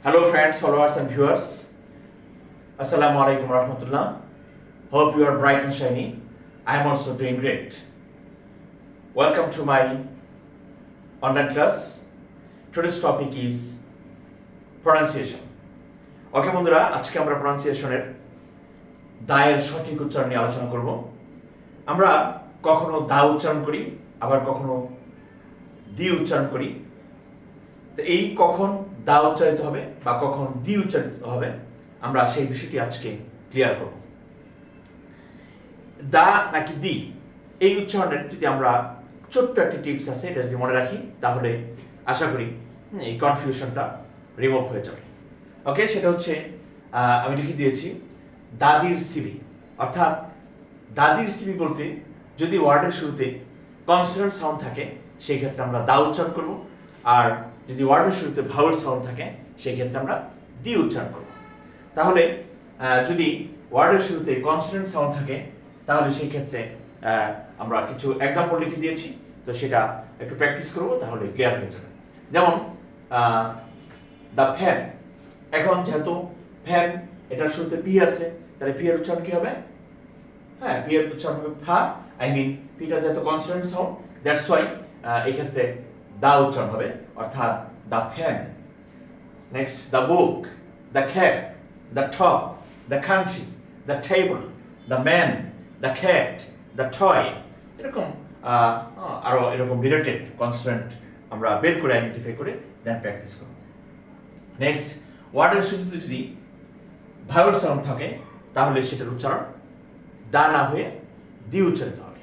Hello friends, followers and viewers. Assalamu alaikum warahmatullah. Hope you are bright and shiny. I am also doing great. Welcome to my online class. Today's topic is pronunciation. Okay বন্ধুরা, আজকে আমরা pronunciation-এর দায়ের সঠিক উচ্চারণ নিয়ে আলোচনা করব। আমরা কখনো দা উচ্চারণ করি, আবার কখনো দি উচ্চারণ করি। তো এই কখন দা উচ্চারিত হবে বা কখন দি উচ্চারিত হবে আমরা সেই বিষয়টি আজকে ক্লিয়ার করব। দা নাকি দি এই উচ্চারণের যদি আমরা ছোট্ট একটা টিপস আছে এটা যদি মনে রাখি তাহলে আশা করি এই কনফিউশনটা রিমুভ হয়ে যাবে। ওকে, সেটা হচ্ছে আমি লিখে দিয়েছি দাদির সিবি। অর্থাৎ দাদির সিবি বলতে যদি ওয়ার্ডের শুরুতে কনসোনেন্ট সাউন্ড থাকে সেই ক্ষেত্রে আমরা দা উচ্চারণ করব, আর যদি ওয়ার্ডের শুরুতে ভাওয়েল সাউন্ড থাকে সেই ক্ষেত্রে আমরা দি উচ্চারণ করব। তাহলে যদি ওয়ার্ডের শুরুতে কনসোনেন্ট সাউন্ড থাকে তাহলে সেই ক্ষেত্রে আমরা কিছু এক্সাম্পল লিখে দিয়েছি, তো সেটা একটু প্র্যাকটিস করব তাহলে ক্লিয়ার হয়ে যাবে। যেমন দ্য ফ্যান। এখন যেহেতু ফ্যান এটার শুরুতে পি আছে তাহলে পি এর উচ্চারণ কি হবে? হ্যাঁ, পি এর উচ্চারণ হবে ফা। আই মিন পিটা যেহেতু কনসোনেন্ট সাউন্ড, দ্যাটস ওয়াই এই ক্ষেত্রে দা উচ্চারণ হবে, অর্থাৎ the fan. Next the book, the cat, the top, the country, the table, the man, the cat, the toy. এরকম আরো এরকম রিলেটেড কনসোনেন্ট আমরা বের করে আইডেন্টিফাই করে দেন প্র্যাকটিস করব। নেক্সট, ওয়ার্ডের শুরুতে যদি ভাওয়েল সাউন্ড থাকে তাহলে সেটার উচ্চারণ দা না হয়ে দি উচ্চারিত হবে।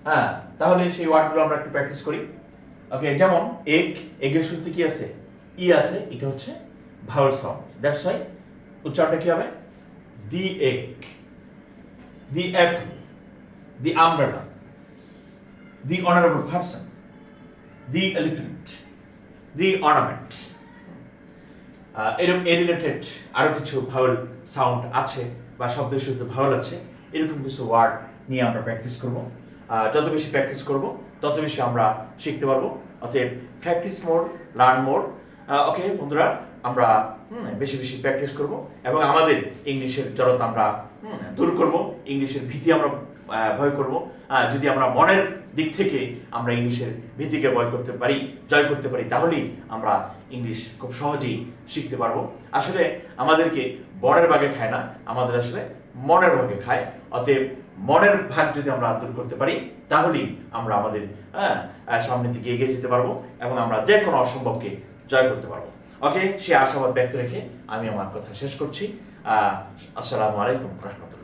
হ্যাঁ, তাহলে সেই ওয়ার্ডগুলো আমরা একটু প্র্যাকটিস করি। ওকে, যেমন এগ, এগের শুরুতে কি আছে? ই আছে, এটা হচ্ছে ভাওয়েল সাউন্ড, দ্যাটস ওয়াই উচ্চারণটা কি হবে? The egg, the apple, the umbrella, the honourable person, the elephant, the ornament. এরকম এ রিলেটেড আরো কিছু ভাওয়েল সাউন্ড আছে বা শব্দের শুরুতে ভাওয়েল আছে, এরকম কিছু ওয়ার্ড নিয়ে আমরা প্র্যাকটিস করব। যত বেশি প্র্যাকটিস করব তত বেশি আমরা শিখতে পারবো। অতএব প্র্যাকটিস মোর, লার্ন মোর। ওকে বন্ধুরা, আমরা বেশি বেশি প্র্যাকটিস করব এবং আমাদের ইংলিশের জড়তা আমরা দূর করব, ইংলিশের ভীতি আমরা ভয় করব। যদি আমরা মনের দিক থেকে আমরা ইংলিশের ভীতিকে জয় করতে পারি তাহলেই আমরা ইংলিশ খুব সহজেই শিখতে পারবো। আসলে আমাদেরকে বনের ভাগে খায় না, আমাদের আসলে মনের ভাগে খায়। অতএব মনের ভাগ যদি আমরা দূর করতে পারি তাহলেই আমরা আমাদের সামনের দিকে এগিয়ে যেতে পারবো এবং আমরা যে কোনো অসম্ভবকে জয় করতে পারবো। ওকে, সে আশাবাদ ব্যক্ত রেখে আমি আমার কথা শেষ করছি। আসসালামু আলাইকুম রহমতুল্লাহ।